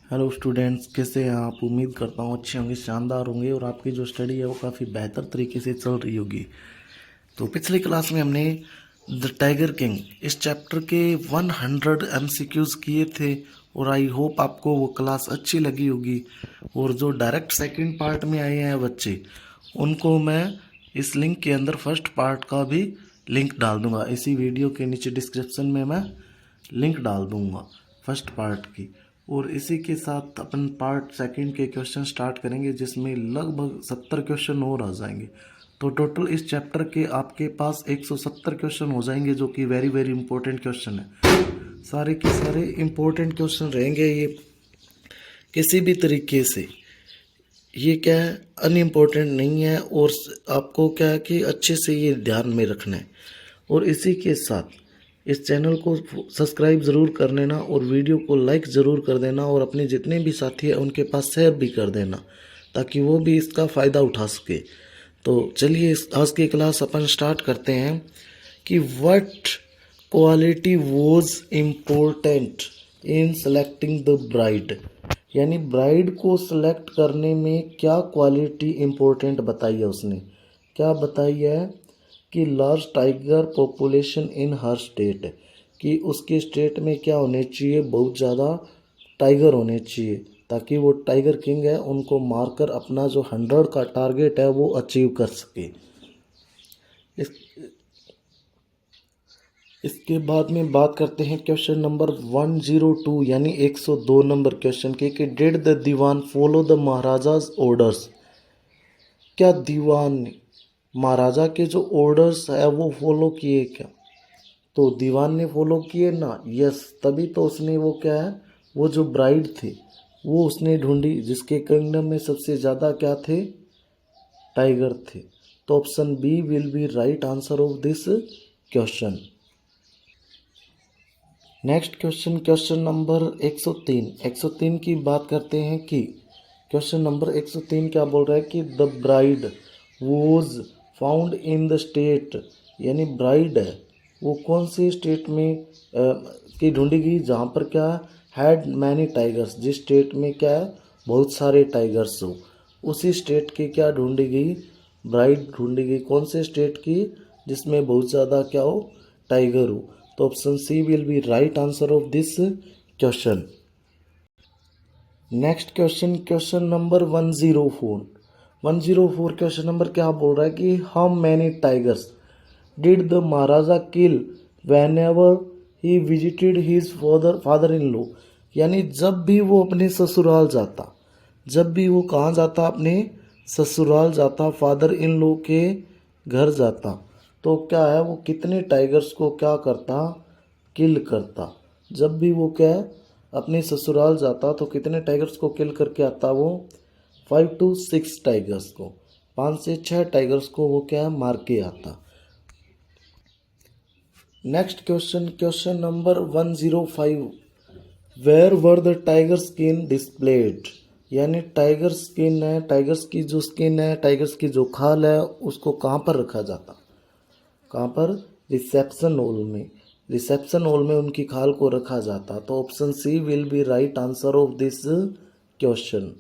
Hello students, कैसे हैं आप? उम्मीद करता हूँ अच्छे होंगे, शानदार होंगे और आपकी जो स्टडी है वो काफ़ी बेहतर तरीके से चल रही होगी। तो पिछली क्लास में हमने द टाइगर किंग इस चैप्टर के 100 एमसीक्यूज़ किए थे और आई होप आपको वो क्लास अच्छी लगी होगी। और जो डायरेक्ट सेकंड पार्ट में आए हैं बच्चे, उनको मैं इस लिंक के अंदर फर्स्ट पार्ट का भी लिंक डाल दूंगा। इसी वीडियो के नीचे डिस्क्रिप्शन में मैं लिंक डाल दूंगा फर्स्ट पार्ट की। और इसी के साथ अपन पार्ट सेकंड के क्वेश्चन स्टार्ट करेंगे, जिसमें लगभग 70 क्वेश्चन और आ जाएंगे। तो टोटल इस चैप्टर के आपके पास 170 क्वेश्चन हो जाएंगे, जो कि वेरी वेरी इंपॉर्टेंट क्वेश्चन है। सारे के सारे इंपॉर्टेंट क्वेश्चन रहेंगे ये, किसी भी तरीके से ये क्या है, अनइम्पोर्टेंट नहीं है। और आपको क्या है कि अच्छे से ये ध्यान में रखना है। और इसी के साथ इस चैनल को सब्सक्राइब ज़रूर कर लेना और वीडियो को लाइक ज़रूर कर देना और अपने जितने भी साथी हैं उनके पास शेयर भी कर देना, ताकि वो भी इसका फ़ायदा उठा सके। तो चलिए इस आज की क्लास अपन स्टार्ट करते हैं कि what quality was important in selecting the bride. यानी ब्राइड को सिलेक्ट करने में क्या क्वालिटी इम्पोर्टेंट बताई है उसने। क्या बताई है कि large tiger population in her state, कि उसके स्टेट में क्या होने चाहिए, बहुत ज़्यादा टाइगर होने चाहिए, ताकि वो टाइगर किंग है उनको मारकर अपना जो 100 का टारगेट है वो अचीव कर सके। इस इसके बाद में बात करते हैं क्वेश्चन नंबर 102 यानी 102 नंबर क्वेश्चन के, कि did the Dewan follow the maharaja's orders. क्या दीवान ने महाराजा के जो ऑर्डर्स है वो फॉलो किए क्या? तो दीवान ने फॉलो किए ना, यस। तभी तो उसने वो क्या है, वो जो ब्राइड थी वो उसने ढूंढी, जिसके किंगडम में सबसे ज़्यादा क्या थे, टाइगर थे। तो option B will be right answer of this question. Next question, question number 103। 103 की बात करते हैं कि क्वेश्चन नंबर 103 क्या बोल रहा है कि the bride was found in the state. यानी ब्राइड है वो कौन सी स्टेट में की ढूंढी गई, जहाँ पर क्या हैड मैनी टाइगर्स, जिस स्टेट में क्या है बहुत सारे टाइगर्स हो, उसी स्टेट की क्या ढूंढी गई, ब्राइड ढूंढी गई। कौन से स्टेट की, जिसमें बहुत ज़्यादा क्या हो, टाइगर हो। तो option C will be right answer of this question. Next question, question number 104। 104 question number क्या बोल रहा है कि how many tigers did the maharaja kill whenever he visited his father in law. यानी जब भी वो अपने ससुराल जाता, जब भी वो कहाँ जाता, अपने ससुराल जाता, फादर इन लॉ के घर जाता, तो क्या है वो कितने टाइगर्स को क्या करता, किल करता। जब भी वो क्या है अपने ससुराल जाता तो कितने टाइगर्स को किल करके आता वो, 5 to 6 टाइगर्स को, 5 से 6 टाइगर्स को वो क्या है मार के आता। Next question, question number 105। Where were the tiger skin displayed. यानी टाइगर स्किन है, टाइगर्स की जो स्किन है, टाइगर्स की जो खाल है, उसको कहाँ पर रखा जाता, कहाँ पर, रिसेप्शन हॉल में। रिसेप्शन हॉल में उनकी खाल को रखा जाता। तो option C will be right answer of this question.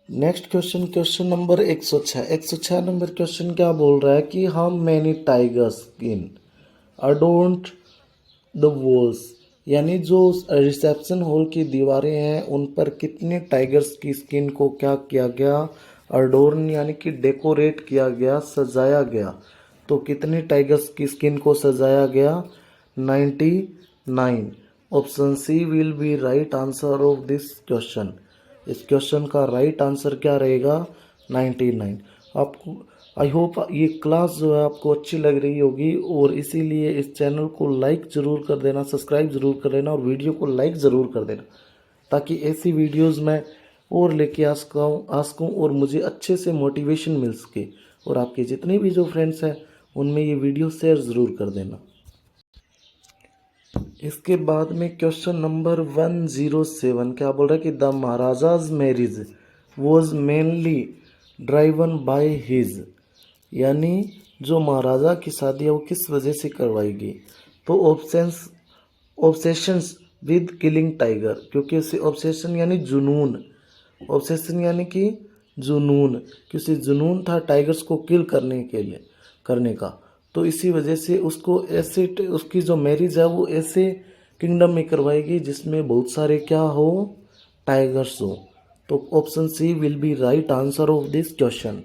Next question, question number 106। 106 number question क्या बोल रहा है कि how many tiger skin adorned the walls. यानी जो रिसेप्शन हॉल की दीवारें हैं उन पर कितने टाइगर्स की स्किन को क्या किया गया, अडोर्न यानी कि डेकोरेट किया गया, सजाया गया। तो कितने टाइगर्स की स्किन को सजाया गया, 99। Option C will be right answer of this question. इस क्वेश्चन का राइट आंसर क्या रहेगा, 99। आपको आई होप ये क्लास जो है आपको अच्छी लग रही होगी, और इसीलिए इस चैनल को लाइक ज़रूर कर देना, सब्सक्राइब ज़रूर कर लेना और वीडियो को लाइक ज़रूर कर देना, ताकि ऐसी वीडियोस मैं और लेके आ सकूँ और मुझे अच्छे से मोटिवेशन मिल सके। और आपके जितने भी जो फ्रेंड्स हैं उनमें ये वीडियो शेयर ज़रूर कर देना। इसके बाद में क्वेश्चन नंबर 107 क्या बोल रहा है कि the maharaja's marriage was mainly driven by his. यानी जो महाराजा की शादी है वो किस वजह से करवाई गई। तो ऑप्शंस विद किलिंग टाइगर, क्योंकि उसे ऑब्सेशन यानी जुनून, ऑब्सेशन यानी कि जुनून, कि उसे जुनून था टाइगर्स को किल करने के लिए करने का। तो इसी वजह से उसको ऐसे उसकी जो मैरिज है वो ऐसे किंगडम में करवाएगी जिसमें बहुत सारे क्या हो, टाइगर्स हो। तो option C will be right answer of this question.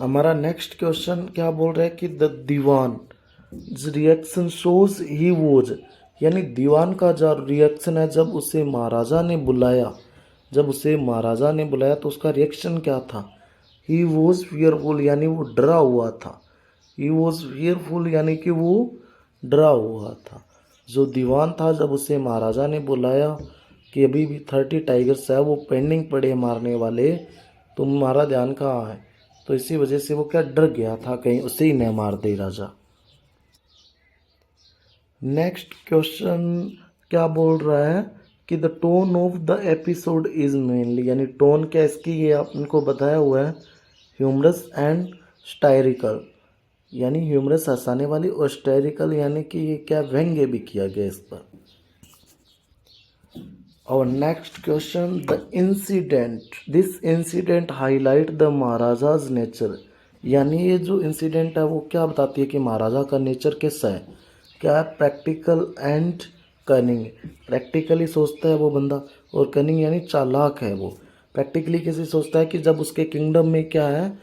हमारा नेक्स्ट क्वेश्चन क्या बोल रहा है कि the Dewan reaction shows he was, यानी दीवान का जो रिएक्शन है जब उसे महाराजा ने बुलाया, जब उसे महाराजा ने बुलाया तो उसका रिएक्शन क्या था। ही वॉज फियरफुल, यानी वो डरा हुआ था। ही वॉज फियरफुल यानी कि वो डरा हुआ था। जो दीवान था जब उसे महाराजा ने बुलाया कि अभी भी 30 टाइगर्स है वो पेंडिंग पड़े मारने वाले, तुम्हारा ध्यान कहाँ है, तो इसी वजह से वो क्या डर गया था कहीं उसे ही न मार दे राजा। नेक्स्ट क्वेश्चन क्या बोल रहा है कि the tone of the episode is mainly, यानी टोन क्या इसकी ये आपको बताया हुआ है, ह्यूमरस एंड स्टायरिकल, यानी ह्यूमरस हंसाने वाली और स्टायरिकल यानी कि ये क्या व्यंग्य भी किया गया इस पर। और next question the incident, this incident highlight the maharaja's nature, यानी ये जो इंसिडेंट है वो क्या बताती है कि महाराजा का नेचर कैसा है, क्या प्रैक्टिकल एंड कनिंग, प्रैक्टिकली सोचता है वो बंदा, और कनिंग यानी चालाक है वो। प्रैक्टिकली कैसे सोचता है कि जब उसके किंगडम में क्या है,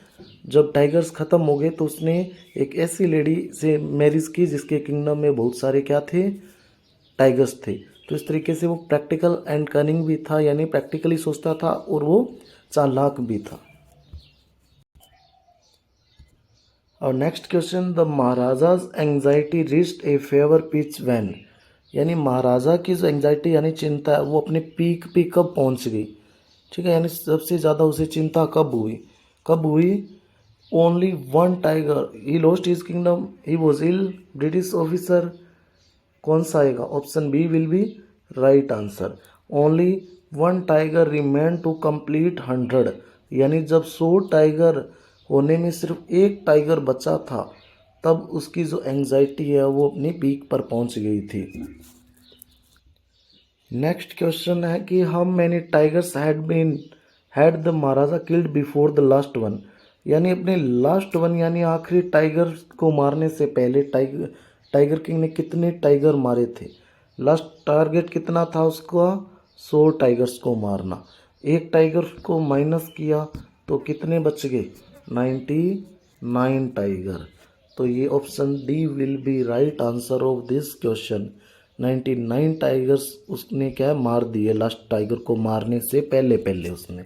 जब टाइगर्स ख़त्म हो गए तो उसने एक ऐसी लेडी से मैरिज की जिसके किंगडम में बहुत सारे क्या थे, टाइगर्स थे। तो इस तरीके से वो प्रैक्टिकल एंड कनिंग भी था, यानी प्रैक्टिकली सोचता था और वो चालाक भी था। और next question the maharaja's anxiety reached a fever pitch when, यानी महाराजा की जो एंग्जाइटी यानी चिंता है वो अपने पीक पे कब पहुंच गई, ठीक है, यानी सबसे ज़्यादा उसे चिंता कब हुई, कब हुई। Only one tiger he lost his kingdom, he was ill, British officer, कौन सा आएगा, option B will be right answer. Only one tiger remain to complete 100, यानी जब 100 टाइगर होने में सिर्फ एक टाइगर बचा था तब उसकी जो एंग्जाइटी है वो अपनी पीक पर पहुंच गई थी। नेक्स्ट क्वेश्चन है कि how many tigers had the Maharaja killed before the last one, यानी अपने लास्ट वन यानी आखिरी टाइगर को मारने से पहले टाइगर किंग ने कितने टाइगर मारे थे। लास्ट टारगेट कितना था उसका, 100 टाइगर्स को मारना। एक टाइगर को माइनस किया तो कितने बच गए, 99 टाइगर। तो ये option D will be right answer of this question. 99 tigers उसने क्या मार दिए लास्ट टाइगर को मारने से पहले पहले उसने।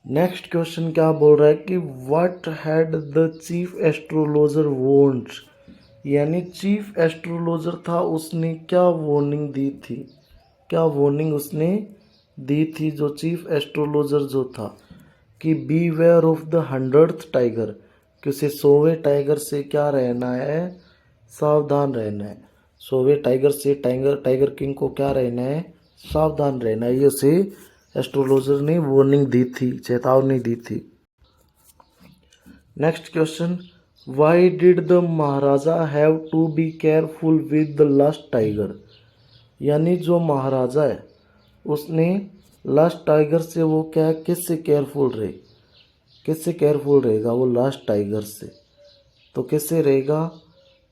नेक्स्ट क्वेश्चन क्या बोल रहा है कि what had the chief astrologer want, यानी चीफ एस्ट्रोलॉजर था उसने क्या वार्निंग दी थी, क्या वार्निंग उसने दी थी जो चीफ एस्ट्रोलॉजर जो था, कि be aware of the 100th tiger, कि उसे 100वें टाइगर से क्या रहना है, सावधान रहना है। 100वें टाइगर से टाइगर किंग को क्या रहना है, सावधान रहना है, ये उसे एस्ट्रोलॉजर ने वार्निंग दी थी, चेतावनी दी थी। Next question why did the maharaja have to be careful with the last tiger, यानी जो महाराजा है उसने लास्ट टाइगर से वो क्या किससे केयरफुल रहे, किससे केयरफुल रहेगा वो लास्ट टाइगर से, तो किससे रहेगा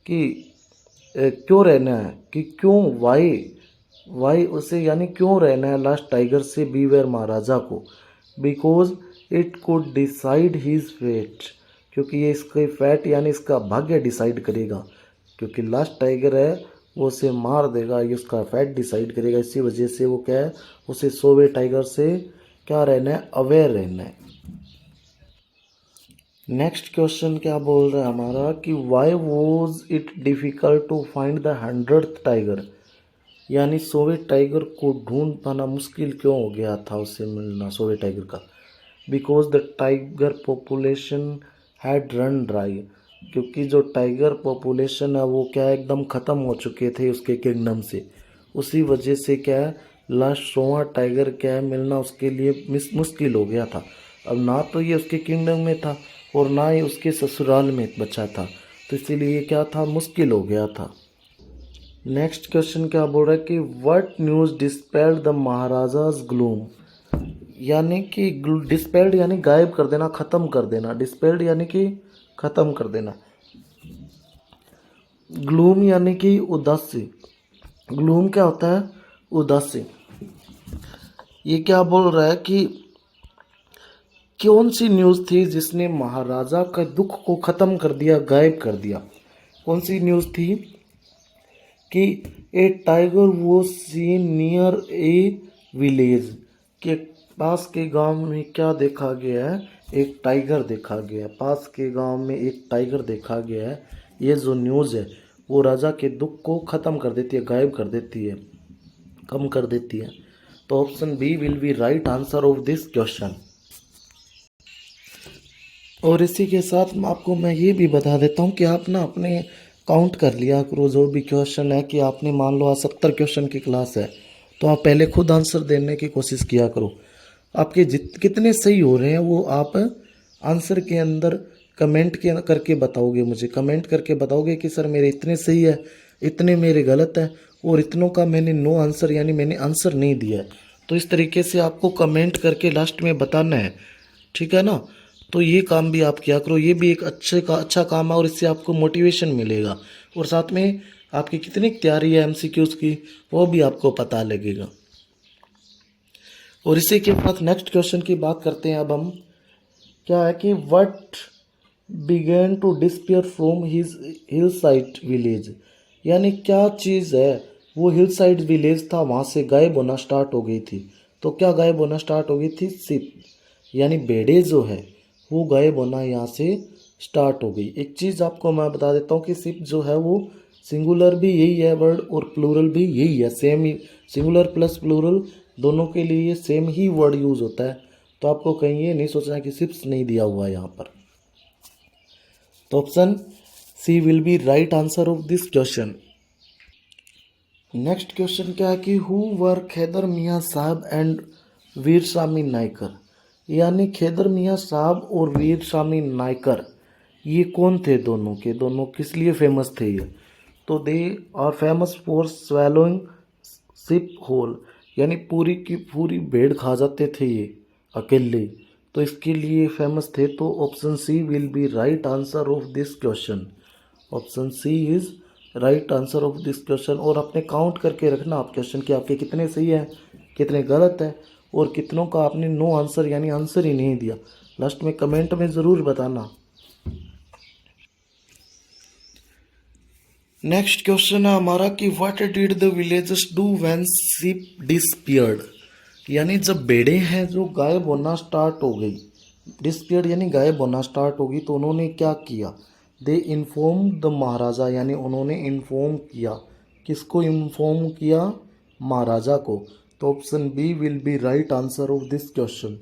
कि क्यों रहना है, कि क्यों वाई उसे यानी क्यों रहना है लास्ट टाइगर से बीवेयर महाराजा को, because it could decide his fate, क्योंकि ये इसके फैट यानी इसका भाग्य डिसाइड करेगा, क्योंकि लास्ट टाइगर है वो उसे मार देगा, ये उसका फैट डिसाइड करेगा। इसी वजह से वो क्या है उसे 100वें टाइगर से क्या रहना है, अवेयर रहना है। नेक्स्ट क्वेश्चन क्या बोल रहा है हमारा कि why was it difficult to find the 100th tiger, यानी 100वें टाइगर को ढूंढ पाना मुश्किल क्यों हो गया था उससे मिलना 100वें टाइगर का, because the tiger population had run dry, क्योंकि जो टाइगर पॉपुलेशन है वो क्या एकदम ख़त्म हो चुके थे उसके किंगडम से, उसी वजह से क्या है लास्ट 100वां टाइगर क्या है मिलना उसके लिए मुश्किल हो गया था। अब ना तो ये उसके किंगडम में था और ना ही उसके ससुराल में बचा था, तो इसीलिए ये क्या था, मुश्किल हो गया था। नेक्स्ट क्वेश्चन क्या बोल रहा है कि what news डिस्पेल्ड the Maharaja's gloom, यानी कि डिस्पेल्ड यानी गायब कर देना, ख़त्म कर देना, डिस्पेल्ड यानी कि ख़त्म कर देना, ग्लूम यानी कि उदासी। ग्लूम क्या होता है, उदासी। ये क्या बोल रहा है कि कौन सी न्यूज़ थी जिसने महाराजा का दुख को ख़त्म कर दिया, गायब कर दिया। कौन सी न्यूज़ थी कि ए टाइगर वो सीन नियर ए विलेज, के पास के गांव में क्या देखा गया है, एक टाइगर देखा गया है, पास के गांव में एक टाइगर देखा गया है। ये जो न्यूज़ है वो राजा के दुख को ख़त्म कर देती है, गायब कर देती है, कम कर देती है। तो option B will be right answer of this question. और इसी के साथ आपको मैं ये भी बता देता हूँ कि आप ना अपने काउंट कर लिया करो, जो भी क्वेश्चन है कि आपने मान लो आज 70 क्वेश्चन की क्लास है तो आप पहले खुद आंसर देने की कोशिश किया करो। आपके कितने सही हो रहे हैं वो आप आंसर के अंदर कमेंट करके बताओगे, मुझे कमेंट करके बताओगे कि सर मेरे इतने सही है, इतने मेरे गलत है, और इतनों का मैंने नो आंसर यानी मैंने आंसर नहीं दिया है। तो इस तरीके से आपको कमेंट करके लास्ट में बताना है, ठीक है ना। तो ये काम भी आप किया करो, ये भी एक अच्छा काम है और इससे आपको मोटिवेशन मिलेगा, और साथ में आपकी कितनी तैयारी है एमसीक्यूज की वो भी आपको पता लगेगा। और इसी के साथ नेक्स्ट क्वेश्चन की बात करते हैं अब हम। क्या है कि what began to disappear from his hillside village, यानी क्या चीज़ है वो हिल साइड विलेज था वहाँ से गायब होना स्टार्ट हो गई थी। तो क्या गायब होना स्टार्ट हो गई थी, शिप यानी भेड़े जो है वो गायब होना यहाँ से स्टार्ट हो गई। एक चीज़ आपको मैं बता देता हूँ कि शिप जो है वो सिंगुलर भी यही है वर्ड और प्लूरल भी यही है, सेम ही, सिंगुलर प्लस प्लूरल दोनों के लिए ये सेम ही वर्ड यूज़ होता है। तो आपको कहीं ये नहीं सोचना कि शिप्स नहीं दिया हुआ है यहाँ पर। तो option C will be right answer of this question. Next question क्या है कि हु वर खैदर मियाँ साहब एंड वीर स्वामी नायकर, यानी खैदर मियाँ साहब और वीर स्वामी नायकर ये कौन थे, दोनों किस लिए फेमस थे ये। तो they are famous for swallowing ship whole, यानी पूरी की पूरी भेड़ खा जाते थे ये अकेले, तो इसके लिए फेमस थे। तो option C will be right answer of this question. Option C is right answer of this question. और अपने काउंट करके रखना आप क्वेश्चन के आपके कितने सही है, कितने गलत है, और कितनों का आपने नो आंसर यानी आंसर ही नहीं दिया, लास्ट में कमेंट में ज़रूर बताना। नेक्स्ट क्वेश्चन है हमारा कि what did the villagers do when ship disappeared, यानी जब भेड़ें हैं जो गायब होना स्टार्ट हो गई, डिसपियर्ड यानी गायब होना स्टार्ट होगी, तो उन्होंने क्या किया, दे इन्फॉर्म द महाराजा, यानी उन्होंने इन्फॉर्म किया, किसको इन्फॉर्म किया, महाराजा को। तो option B will be right answer of this question.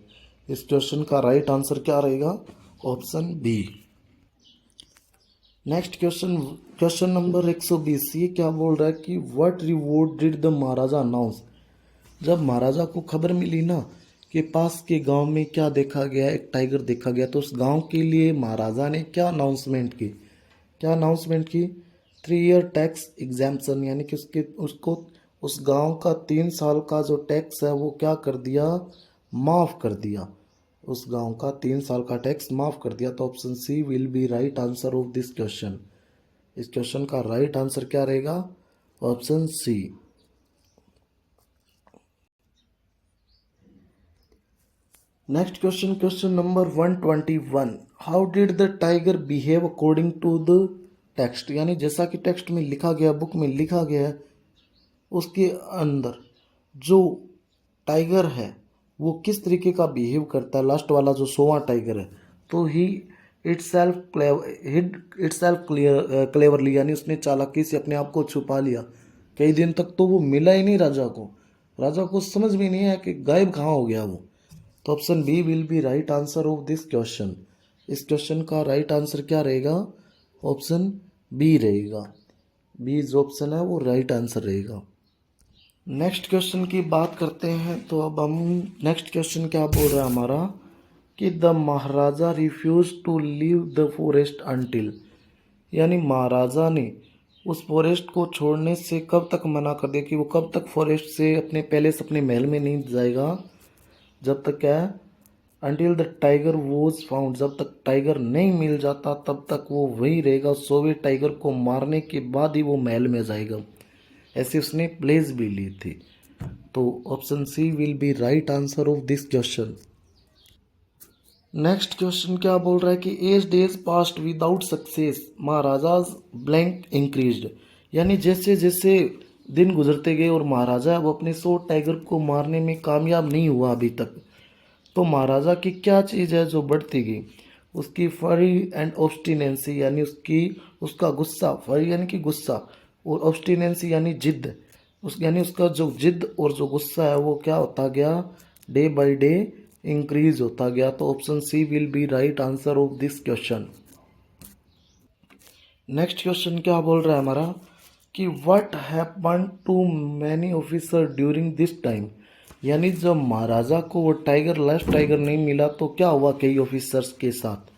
इस क्वेश्चन का राइट आंसर क्या रहेगा, option B. Next question, question number 120, ये क्या बोल रहा है कि what reward did the Maharaja announce, जब महाराजा को खबर मिली ना कि पास के गांव में क्या देखा गया, एक टाइगर देखा गया, तो उस गांव के लिए महाराजा ने क्या अनाउंसमेंट की, क्या अनाउंसमेंट की, 3 ईयर टैक्स एग्जाम्पशन, यानी कि उसको उस गांव का 3 साल का जो टैक्स है वो क्या कर दिया, माफ़ कर दिया, उस गांव का 3 साल का टैक्स माफ़ कर दिया। तो option C will be right answer of this question. इस क्वेश्चन का राइट आंसर क्या रहेगा, option C. Next question, question number 121, how did the tiger behave according to the text, यानी जैसा कि टेक्स्ट में लिखा गया, बुक में लिखा गया है, उसके अंदर जो टाइगर है वो किस तरीके का बिहेव करता है, लास्ट वाला जो 100वां टाइगर है, तो ही इट्सेल्फ क्लेवरली, यानी उसने चालाकी से अपने आप को छुपा लिया। कई दिन तक तो वो मिला ही नहीं राजा को समझ में नहीं आया कि गायब कहाँ हो गया वो। तो option B will be right answer of this question. इस क्वेश्चन का राइट आंसर क्या रहेगा, ऑप्शन बी रहेगा। बी जो ऑप्शन है वो राइट आंसर रहेगा। नेक्स्ट क्वेश्चन की बात करते हैं। तो अब हम नेक्स्ट क्वेश्चन क्या बोल रहा है हमारा कि the Maharaja refuse to leave the forest until, यानी महाराजा ने उस फॉरेस्ट को छोड़ने से कब तक मना कर दिया कि वो कब तक फॉरेस्ट से अपने पैलेस अपने महल में नहीं जाएगा, जब तक क्या है, until the tiger was found, जब तक टाइगर नहीं मिल जाता तब तक वो वहीं रहेगा, सोवियत टाइगर को मारने के बाद ही वो महल में जाएगा। ऐसे उसने प्लेस भी ली थी। तो option C will be right answer of this question. Next question क्या बोल रहा है कि as days passed without success maharaja's blank increased, यानी जैसे जैसे दिन गुजरते गए और महाराजा वो अपने 100 टाइगर को मारने में कामयाब नहीं हुआ अभी तक, तो महाराजा की क्या चीज़ है जो बढ़ती गई, उसकी फरी एंड ऑब्स्टिनेंसी, यानी उसका गुस्सा, फरी यानी कि गुस्सा और ऑब्स्टिनेंसी यानी जिद, यानी उसका जो जिद और जो गुस्सा है वो क्या होता गया, डे बाय डे इंक्रीज होता गया। तो option C will be right answer of this question. Next question क्या बोल रहा है हमारा कि what happen to many officer during this time, यानी जब महाराजा को वो टाइगर लास्ट टाइगर नहीं मिला तो क्या हुआ कई ऑफिसर्स के साथ,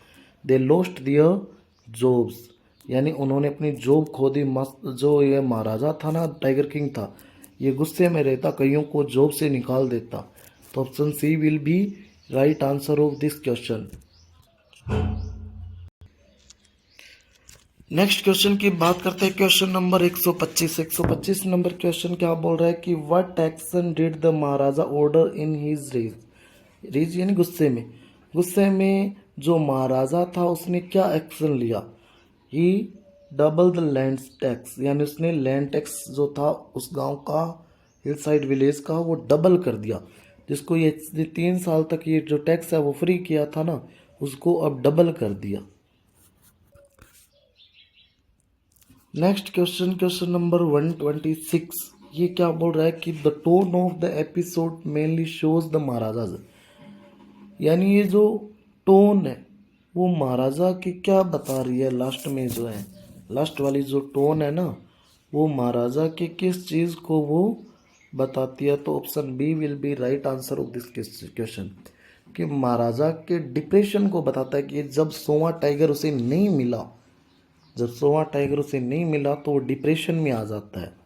दे लोस्ट दियर जॉब्स, यानी उन्होंने अपनी जॉब खो दी। मस्त जो ये महाराजा था ना, टाइगर किंग था, ये गुस्से में रहता, कईयों को जॉब से निकाल देता। तो option C will be right answer of this question. Next question की बात करते हैं, क्वेश्चन नंबर 125। 125 नंबर क्वेश्चन क्या बोल रहा है कि what action did the Maharaja order in his rage, rage यानी गुस्से में जो महाराजा था उसने क्या एक्शन लिया, ही डबल द लैंड टैक्स, यानी उसने लैंड टैक्स जो था उस गांव का, हिल साइड विलेज का, वो डबल कर दिया, जिसको ये 3 साल तक ये जो टैक्स है वो फ्री किया था ना, उसको अब डबल कर दिया। नेक्स्ट क्वेश्चन, क्वेश्चन नंबर 126, ये क्या बोल रहा है कि the tone of the episode mainly shows the maharaja, यानी ये जो टोन है वो महाराजा की क्या बता रही है, लास्ट में जो है लास्ट वाली जो टोन है ना वो महाराजा के किस चीज़ को वो बताती है। तो option B will be right answer of this question, कि महाराजा के डिप्रेशन को बताता है कि जब 100वां टाइगर उसे नहीं मिला, जब 100वां टाइगर उसे नहीं मिला तो वो डिप्रेशन में आ जाता है।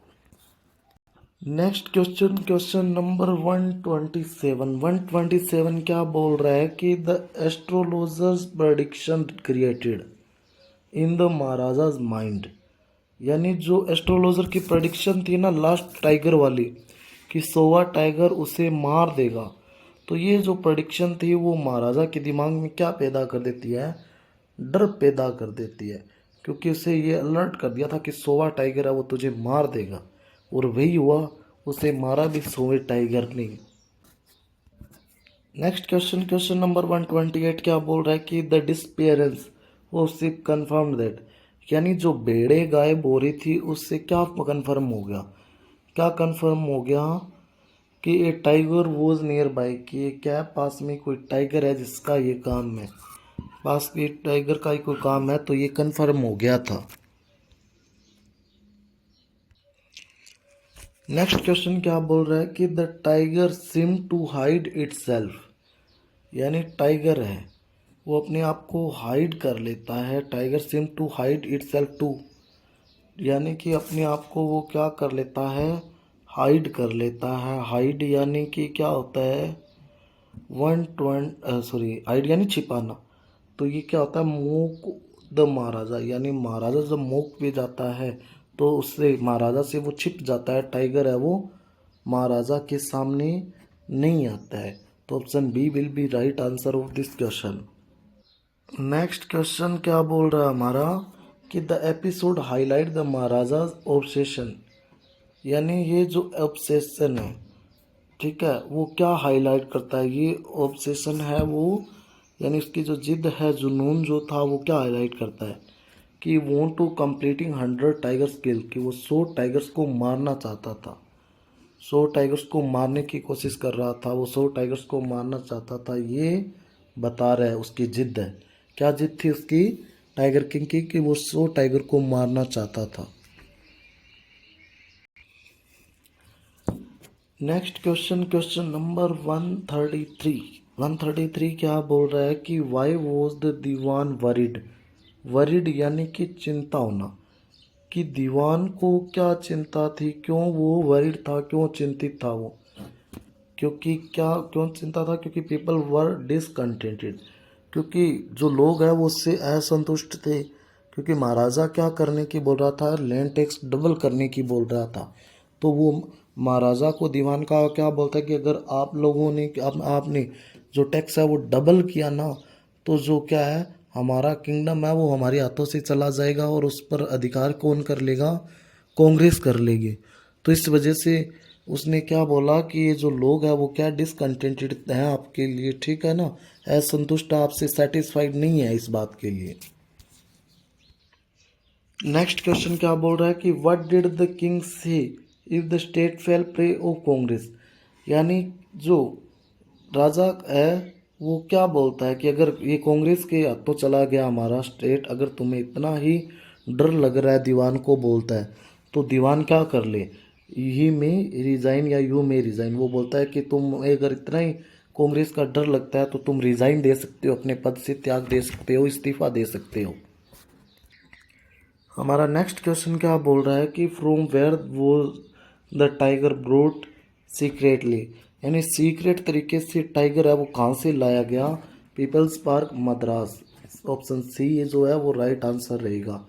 Next question, question number 127। 127 क्या बोल रहा है कि the astrologer's prediction created in the maharaja's mind, यानी जो एस्ट्रोलॉजर की प्रेडिक्शन थी ना लास्ट टाइगर वाली कि 100वां टाइगर उसे मार देगा, तो ये जो प्रेडिक्शन थी वो महाराजा के दिमाग में क्या पैदा कर देती है, डर पैदा कर देती है, क्योंकि उसे ये अलर्ट कर दिया था कि 100वां टाइगर है वो तुझे मार देगा, और वही हुआ, उसे मारा भी 100वें टाइगर ने। नेक्स्ट क्वेश्चन, क्वेश्चन नंबर 128 क्या बोल रहा है कि the disappearance of ship confirm that, यानी जो भेड़े गायब हो रही थी उससे क्या कंफर्म हो गया, क्या कंफर्म हो गया कि ये टाइगर वॉज नियर बाय, कि ये क्या पास में कोई टाइगर है जिसका ये काम है, पास के टाइगर का ही कोई काम है, तो ये कंफर्म हो गया था। नेक्स्ट क्वेश्चन क्या बोल रहा है कि the tiger seem to hide itself, यानी टाइगर है वो अपने आप को हाइड कर लेता है, tiger seem to hide itself to, यानी कि अपने आप को वो क्या कर लेता है, हाइड कर लेता है। हाइड यानी कि क्या होता है, हाइड यानी छिपाना, तो ये क्या होता है, मूक द महाराजा, यानी महाराजा जब मूक पे जाता है तो उससे महाराजा से वो छिप जाता है, टाइगर है वो महाराजा के सामने नहीं आता है। तो option B will be right answer of this question. Next question क्या बोल रहा है हमारा कि the episode highlight the maharaja's obsession, यानी ये जो ऑब्सेशन है, ठीक है, वो क्या हाईलाइट करता है, ये ऑब्सेशन है वो, यानी उसकी जो जिद है, जुनून जो था वो क्या हाईलाइट करता है कि वॉन्ट टू कंप्लीटिंग 100 टाइगर्स किल, कि वो 100 टाइगर्स को मारना चाहता था, 100 टाइगर्स को मारने की कोशिश कर रहा था, वो 100 टाइगर्स को मारना चाहता था, ये बता रहा है उसकी जिद है। क्या जिद थी उसकी, टाइगर किंग की, कि वो 100 टाइगर को मारना चाहता था। Next question, question number 133। 133 क्या बोल रहा है कि why was the Dewan worried worried यानी कि चिंता होना, कि दीवान को क्या चिंता थी, क्यों वो वरीड था, क्यों चिंतित था वो, क्योंकि क्या क्यों चिंता था, क्योंकि पीपल वर डिसकंटेंटेड, क्योंकि जो लोग हैं वो उससे असंतुष्ट थे, क्योंकि महाराजा क्या करने की बोल रहा था, लैंड टैक्स डबल करने की बोल रहा था। तो वो महाराजा को दीवान का क्या बोलता है कि अगर आप लोगों ने आपने जो टैक्स है वो डबल किया ना, तो जो क्या है हमारा किंगडम है वो हमारे हाथों से चला जाएगा और उस पर अधिकार कौन कर लेगा, कांग्रेस कर लेगी। तो इस वजह से उसने क्या बोला कि ये जो लोग हैं वो क्या डिसकंटेंटेड हैं आपके लिए, ठीक है ना, असंतुष्ट आपसे, सेटिस्फाइड नहीं है इस बात के लिए। नेक्स्ट क्वेश्चन क्या बोल रहा है कि व्हाट डिड द किंग से if the state fail pray of Congress, यानी जो राजा है वो क्या बोलता है कि अगर ये कांग्रेस के हाथों चला गया हमारा स्टेट, अगर तुम्हें इतना ही डर लग रहा है, दीवान को बोलता है, तो दीवान क्या कर ले, ही में रिजाइन या यू में रिजाइन, वो बोलता है कि तुम अगर इतना ही कांग्रेस का डर लगता है तो तुम रिजाइन दे सकते हो, अपने पद से त्याग दे सकते हो, इस्तीफा दे सकते हो। हमारा नेक्स्ट क्वेश्चन क्या बोल रहा है कि from where was the tiger brought secretly, यानी सीक्रेट तरीके से टाइगर है वो कहाँ से लाया गया, People's Park Madras. Option C ये जो है वो राइट आंसर रहेगा,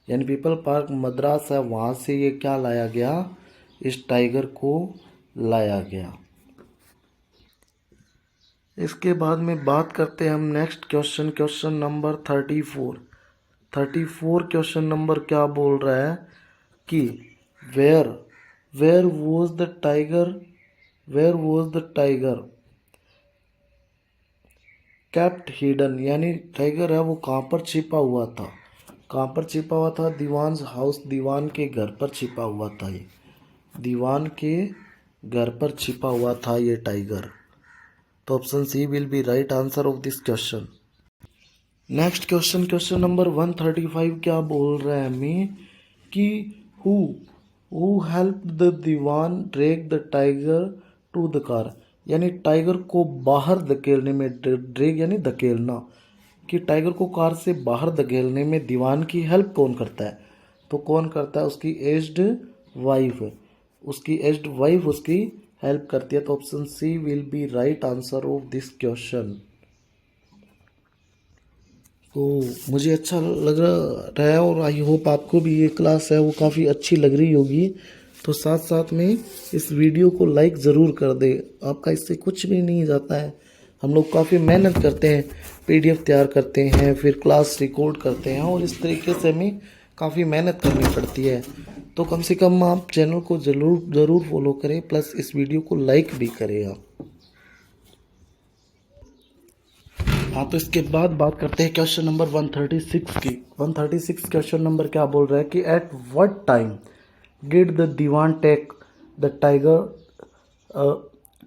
यानी पीपल पार्क मद्रास है वहाँ से ये क्या लाया गया, इस टाइगर को लाया गया। इसके बाद में बात करते हैं हम next question, question number 34 question number क्या बोल रहा है कि where where was the tiger, where was the tiger kept hidden, यानी टाइगर है वो कहाँ पर छिपा हुआ था, कहाँ पर छिपा हुआ था, दीवान हाउस, दीवान के घर पर छिपा हुआ था, ये दीवान के घर पर छिपा हुआ था ये टाइगर। तो option C will be right answer of this question. Next question, question number 135 क्या बोल रहा है हमें कि who who help the Dewan drag the tiger to the car, यानी टाइगर को बाहर धकेलने में, ड्रैग यानी धकेलना, कि टाइगर को कार से बाहर धकेलने में दीवान की हेल्प कौन करता है, तो कौन करता है, उसकी एज्ड वाइफ, उसकी एज्ड वाइफ उसकी हेल्प करती है। तो option C will be right answer of this question. तो मुझे अच्छा लग रहा है और आई होप आपको भी ये क्लास है वो काफ़ी अच्छी लग रही होगी। तो साथ साथ में इस वीडियो को लाइक ज़रूर कर दे, आपका इससे कुछ भी नहीं जाता है। हम लोग काफ़ी मेहनत करते हैं, पीडीएफ तैयार करते हैं, फिर क्लास रिकॉर्ड करते हैं और इस तरीके से हमें काफ़ी मेहनत करनी पड़ती है। तो कम से कम आप चैनल को ज़रूर फॉलो करें, प्लस इस वीडियो को लाइक भी करें आप। हाँ, तो इसके बाद बात करते हैं क्वेश्चन नंबर 136 की। 136 क्वेश्चन नंबर क्या बोल रहा है कि at what time did the Dewan take the tiger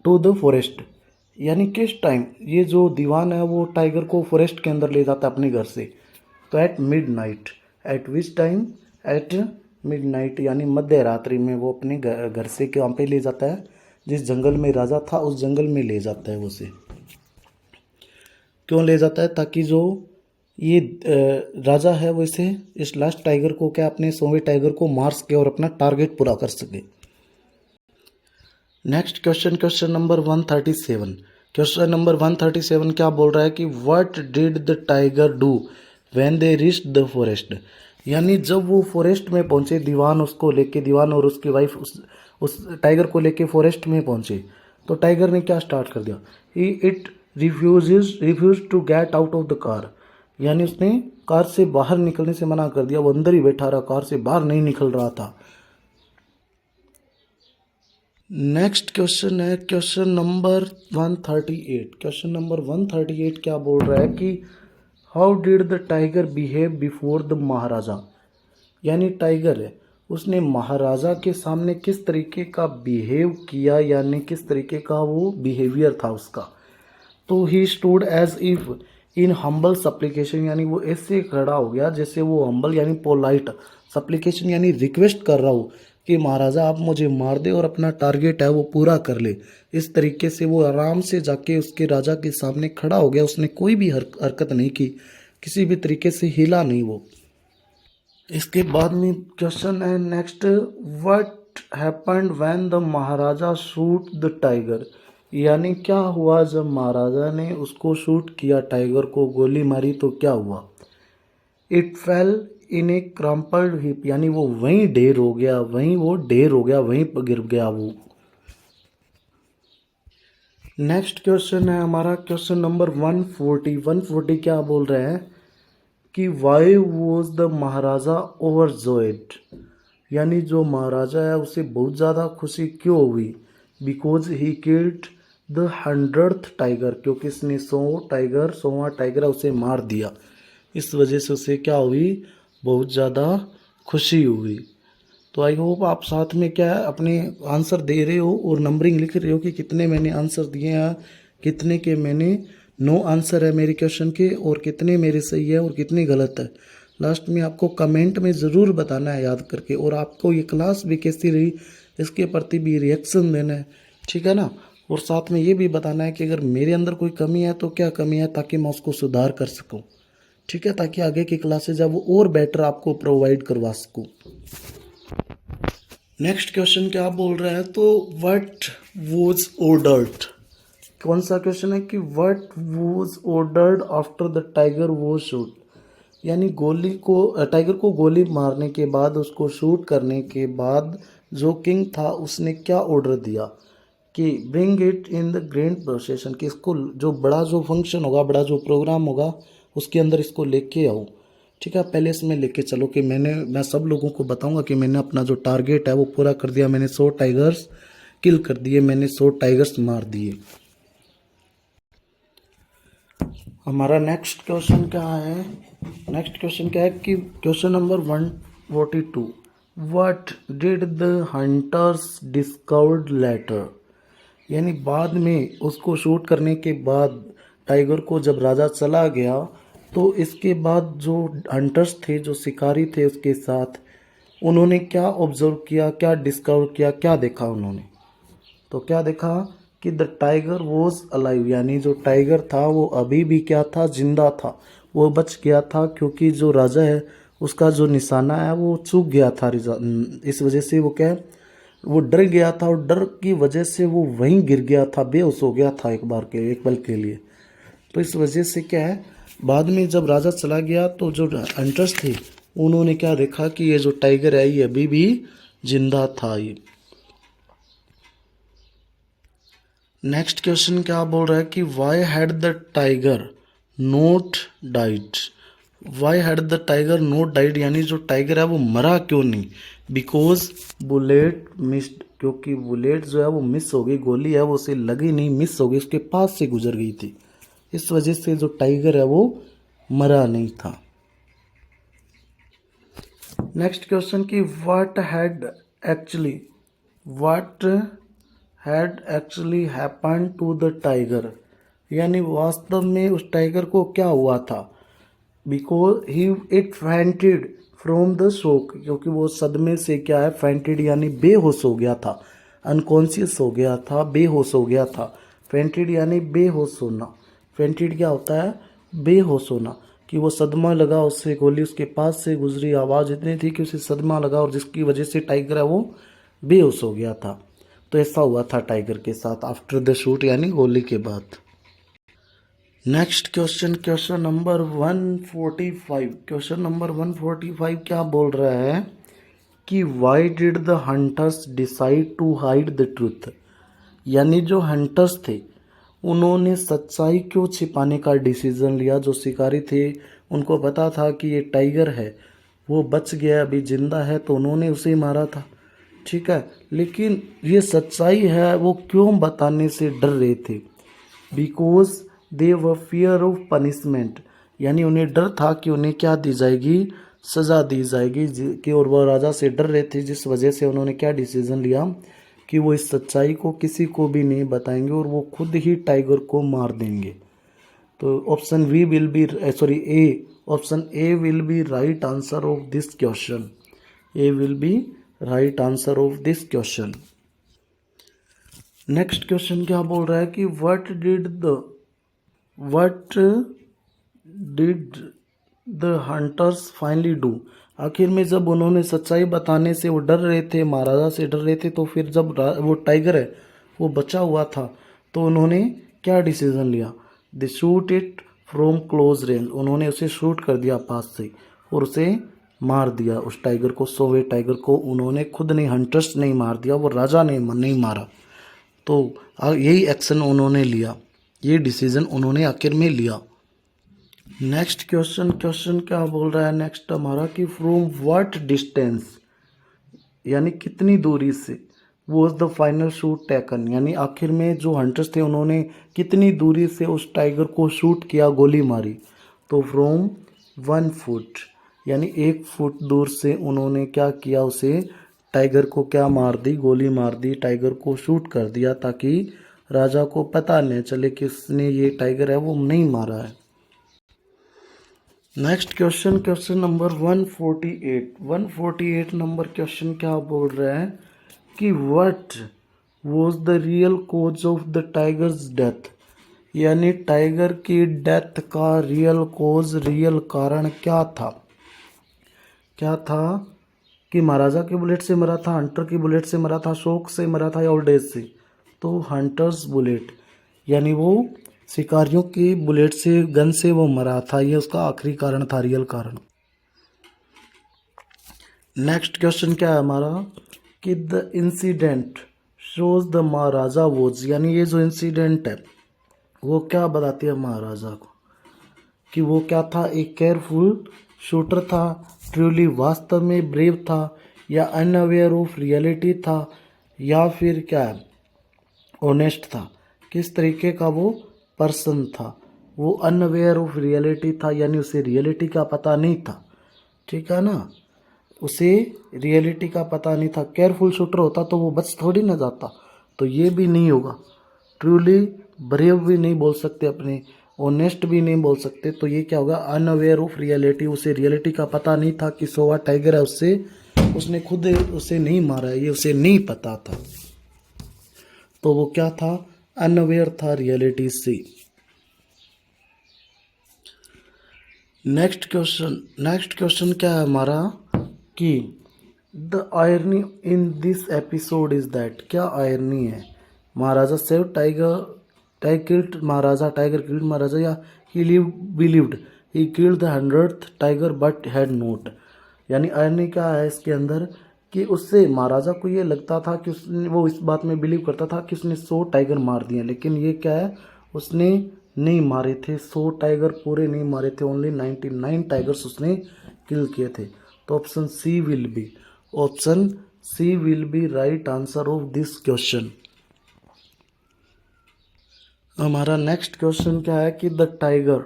to the forest, यानी किस टाइम ये जो दीवान है वो टाइगर को फॉरेस्ट के अंदर ले जाता है अपने घर से। तो at mid night, eight which time, at mid night, यानी मध्य रात्रि में वो अपने घर से कहाँ पे ले जाता है, जिस जंगल में राजा था उस जंगल में ले जाता है उसे। क्यों ले जाता है, ताकि जो ये राजा है वो इसे, इस लास्ट टाइगर को क्या, अपने 100वें टाइगर को मार सके और अपना टारगेट पूरा कर सके। Next question, question number 137, question number 137 क्या बोल रहा है कि what did the tiger do when they reached the forest, यानी जब वो फॉरेस्ट में पहुंचे, दीवान उसको लेके, दीवान और उसकी वाइफ उस टाइगर को लेके फॉरेस्ट में पहुंचे, तो टाइगर ने क्या स्टार्ट कर दिया, it refuse to get out of the car, यानी उसने कार से बाहर निकलने से मना कर दिया, वो अंदर ही बैठा रहा, कार से बाहर नहीं निकल रहा था। नेक्स्ट क्वेश्चन है क्वेश्चन नंबर 138, क्वेश्चन नंबर 138 क्या बोल रहा है कि how did the tiger behave before the maharaja, यानी टाइगर है उसने महाराजा के सामने किस तरीके का बिहेव किया, यानी किस तरीके का वो बिहेवियर था उसका। तो he stood as if in humble supplication, यानी वो ऐसे खड़ा हो गया जैसे वो हम्बल यानी पोलाइट, सप्लीकेशन यानी रिक्वेस्ट कर रहा हो कि महाराजा आप मुझे मार दे और अपना टारगेट है वो पूरा कर ले। इस तरीके से वो आराम से जाके उसके राजा के सामने खड़ा हो गया, उसने कोई भी हरकत नहीं की किसी भी तरीके से हिला नहीं वो। इसके बाद में क्वेश्चन है next, what happened when the Maharaja shoot the tiger, यानी क्या हुआ जब महाराजा ने उसको शूट किया, टाइगर को गोली मारी तो क्या हुआ। It fail in A crumpled heap, यानी वो वहीं ढेर हो गया, वहीं वो ढेर हो गया, वहीं पर गिर गया वो। नेक्स्ट क्वेश्चन है हमारा क्वेश्चन नंबर 140। 140 क्या बोल रहे हैं कि why was the Maharaja overjoyed, यानी जो महाराजा है उसे बहुत ज़्यादा खुशी क्यों हुई। Because he killed the 100th tiger, क्योंकि इसने 100वां टाइगर है उसे मार दिया, इस वजह से उसे क्या हुई, बहुत ज़्यादा खुशी हुई। तो आई होप आप साथ में क्या अपने आंसर दे रहे हो और नंबरिंग लिख रहे हो कि कितने मैंने आंसर दिए हैं, कितने के मैंने नो आंसर है मेरे क्वेश्चन के, और कितने मेरे सही है और कितने गलत है। लास्ट में आपको कमेंट में ज़रूर बताना है याद करके, और आपको ये क्लास भी कैसी रही इसके प्रति भी रिएक्शन देना है, ठीक है ना। और साथ में ये भी बताना है कि अगर मेरे अंदर कोई कमी है तो क्या कमी है, ताकि मैं उसको सुधार कर सकूँ, ठीक है, ताकि आगे की क्लासेज है वो और बेटर आपको प्रोवाइड करवा सकूँ। नेक्स्ट क्वेश्चन क्या बोल रहा है, तो व्हाट वॉज ऑर्डर्ड, कौन सा क्वेश्चन है कि what was ordered after the tiger was shoot, यानी गोली को टाइगर को गोली मारने के बाद, उसको शूट करने के बाद जो किंग था उसने क्या ऑर्डर दिया कि bring it in the grand procession, कि इसको जो बड़ा जो फंक्शन होगा, बड़ा जो प्रोग्राम होगा उसके अंदर इसको लेके आओ, ठीक है। पहले इसमें लेके चलो कि मैं सब लोगों को बताऊंगा कि मैंने अपना जो टारगेट है वो पूरा कर दिया, मैंने 100 टाइगर्स किल कर दिए, मैंने 100 टाइगर्स मार दिए। हमारा नेक्स्ट क्वेश्चन क्या है, नेक्स्ट क्वेश्चन क्या है कि question number 142, what did the hunters discovered letter, यानी बाद में उसको शूट करने के बाद टाइगर को जब राजा चला गया तो इसके बाद जो हंटर्स थे, जो शिकारी थे उसके साथ, उन्होंने क्या ऑब्जर्व किया, क्या डिस्कवर किया, क्या देखा उन्होंने। तो क्या देखा कि द टाइगर वॉज अलाइव, यानी जो टाइगर था वो अभी भी क्या था, जिंदा था, वो बच गया था, क्योंकि जो राजा है उसका जो निशाना है वो चूक गया था, इस वजह से वो क्या है, वो डर गया था, और डर की वजह से वो वहीं गिर गया था, बेहोश हो गया था एक पल के लिए। तो इस वजह से क्या है, बाद में जब राजा चला गया तो जो हंटर्स थे उन्होंने क्या देखा कि ये जो टाइगर है ये अभी भी जिंदा था ये। नेक्स्ट क्वेश्चन क्या बोल रहा है कि why had the tiger not died, why had the tiger not died, यानी जो टाइगर है वो मरा क्यों नहीं। बिकॉज बुलेट मिस्ड, क्योंकि बुलेट जो है वो मिस हो गई, गोली है वो उसे लगी नहीं, मिस हो गई, उसके पास से गुजर गई थी, इस वजह से जो टाइगर है वो मरा नहीं था। नेक्स्ट क्वेश्चन की what had actually happen to the tiger, यानी वास्तव में उस टाइगर को क्या हुआ था। Because he it fainted from the shock, क्योंकि वो सदमे से क्या है, फेंटेड यानी बेहोश हो गया था, अनकॉन्शियस हो गया था, बेहोश हो गया था। फेंटेड यानी बेहोश होना, फेंटेड क्या होता है, बेहोश होना, कि वो सदमा लगा, उससे गोली उसके पास से गुजरी, आवाज़ इतनी थी कि उसे सदमा लगा, और जिसकी वजह से टाइगर है वो बेहोश हो गया था। तो ऐसा हुआ था टाइगर के साथ आफ्टर द शूट, यानी गोली के बाद। Next question, question number 145। Question number 145 क्या बोल रहा है कि why did the hunters decide to hide the truth, यानी जो हंटर्स थे उन्होंने सच्चाई क्यों छिपाने का डिसीजन लिया। जो शिकारी थे उनको पता था कि ये टाइगर है, वो बच गया, अभी जिंदा है, तो उन्होंने उसे मारा था, ठीक है, लेकिन ये सच्चाई है वो क्यों बताने से डर रहे थे। बिकॉज दे व फियर ऑफ पनिशमेंट, यानी उन्हें डर था कि उन्हें क्या दी जाएगी, सज़ा दी जाएगी कि, और वह राजा से डर रहे थे, जिस वजह से उन्होंने क्या डिसीजन लिया कि वो इस सच्चाई को किसी को भी नहीं बताएंगे और वो खुद ही टाइगर को मार देंगे। तो option V will be sorry A, option A will be right answer of this question, A will be right answer of this question. Next question क्या बोल रहा है कि what did the hunters finally do. आखिर में जब उन्होंने सच्चाई बताने से वो डर रहे थे, महाराजा से डर रहे थे, तो फिर जब वो टाइगर है वो बचा हुआ था, तो उन्होंने क्या डिसीजन लिया? They shoot it from close range. उन्होंने उसे शूट कर दिया पास से और उसे मार दिया। उस टाइगर को, सोवे टाइगर को उन्होंने खुद नहीं, हंटर्स नहीं मार दिया, वो राजा ने नहीं मारा। तो यही एक्शन उन्होंने लिया, ये डिसीजन उन्होंने आखिर में लिया। नेक्स्ट क्वेश्चन, क्वेश्चन क्या बोल रहा है नेक्स्ट हमारा कि फ्रॉम व्हाट डिस्टेंस, यानी कितनी दूरी से, was the final shoot taken, यानी आखिर में जो हंटर्स थे उन्होंने कितनी दूरी से उस टाइगर को शूट किया, गोली मारी? तो फ्रॉम 1 फुट, यानी 1 फुट दूर से उन्होंने क्या किया, उसे टाइगर को क्या मार दी, गोली मार दी, टाइगर को शूट कर दिया, ताकि राजा को पता नहीं चले कि उसने ये टाइगर है वो नहीं मारा है। Next question, question number 148। 148 number question क्या बोल रहा है कि what was the real cause of the tigers death, यानी टाइगर की डेथ का रियल कॉज, रियल कारण क्या था? क्या था कि महाराजा के बुलेट से मरा था, हंटर की बुलेट से मरा था, शौक से मरा था या ओल्ड एज से? तो हंटर्स बुलेट, यानी वो शिकारियों की बुलेट से, गन से वो मरा था, ये उसका आखिरी कारण था, रियल कारण। नेक्स्ट क्वेश्चन क्या है हमारा कि the incident shows the Maharaja was, यानी ये जो इंसिडेंट है वो क्या बताती है महाराजा को कि वो क्या था, एक केयरफुल शूटर था, ट्रूली वास्तव में ब्रेव था, या अनअवेयर ऑफ रियलिटी था, या फिर क्या है, ऑनेस्ट था? किस तरीके का वो पर्सन था? वो अनअवेयर ऑफ रियलिटी था, यानी उसे रियलिटी का पता नहीं था, ठीक है ना, उसे रियलिटी का पता नहीं था। केयरफुल शूटर होता तो वो बच थोड़ी ना जाता, तो ये भी नहीं होगा। ट्रूली ब्रेव भी नहीं बोल सकते अपने, ऑनेस्ट भी नहीं बोल सकते, तो ये क्या होगा, अनअवेयर ऑफ रियलिटी, उसे रियलिटी का पता नहीं था कि सोवा टाइगर है, उसने खुद उसे नहीं मारा है, ये उसे नहीं पता था, तो वो क्या था, अनअवेयर था रियलिटी से। नेक्स्ट क्वेश्चन, नेक्स्ट क्वेश्चन क्या है हमारा कि the irony in this episode is that, क्या आयरनी है? महाराजा सेव टाइगर, टाइगर महाराजा, टाइगर किल्ड महाराजा, या ही lived believed he killed the 100th tiger but had note, यानी आयरनी क्या है इसके अंदर कि उससे महाराजा को ये लगता था कि उसने, वो इस बात में बिलीव करता था कि उसने 100 टाइगर मार दिए, लेकिन ये क्या है, उसने नहीं मारे थे, 100 टाइगर पूरे नहीं मारे थे, ओनली 99 टाइगर्स उसने किल किए थे। तो option C will be, option C will be right answer of this question. हमारा नेक्स्ट क्वेश्चन क्या है कि द टाइगर,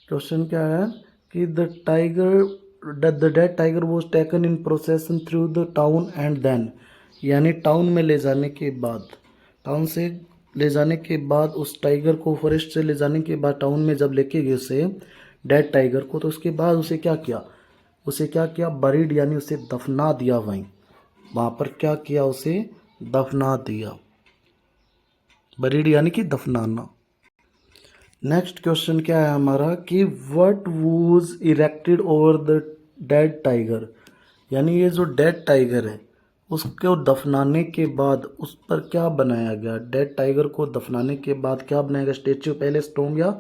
क्वेश्चन क्या है कि the tiger, the dead tiger was taken in procession through the town and then, यानी town में ले जाने के बाद, टाउन से ले जाने के बाद, उस टाइगर को फॉरेस्ट से ले जाने के बाद टाउन में जब लेके गए उसे, डेड टाइगर को, तो उसके बाद उसे क्या किया, उसे क्या किया, बरीड, यानी उसे दफना दिया, वहाँ पर क्या किया, उसे दफना दिया, बरीड यानी कि दफनाना। नेक्स्ट क्वेश्चन क्या है हमारा कि what was erected over the dead tiger, यानी ये जो डेड टाइगर है उसको दफनाने के बाद उस पर क्या बनाया गया, डेड टाइगर को दफनाने के बाद क्या बनाया गया, स्टेच्यू, पैलेस, टॉम्ब या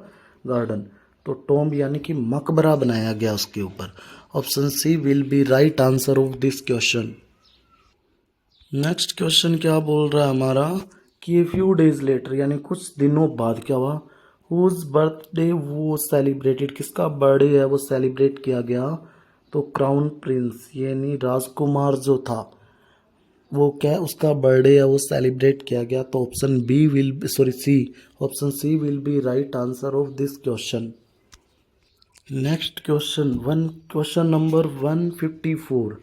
गार्डन? तो टॉम्ब यानी कि मकबरा बनाया गया उसके ऊपर। Option C will be right answer of this question. Next question क्या बोल रहा है हमारा कि फ्यू डेज लेटर, यानी कुछ दिनों बाद क्या हुआ, हुज बर्थडे वो सेलिब्रेटेड, किसका बर्थडे है वो सेलिब्रेट किया गया? तो क्राउन प्रिंस, यानी राजकुमार जो था वो क्या है, उसका बर्थडे है वो सेलिब्रेट किया गया। तो option B will, sorry C, option C will be right answer of this question. Next question, question number 154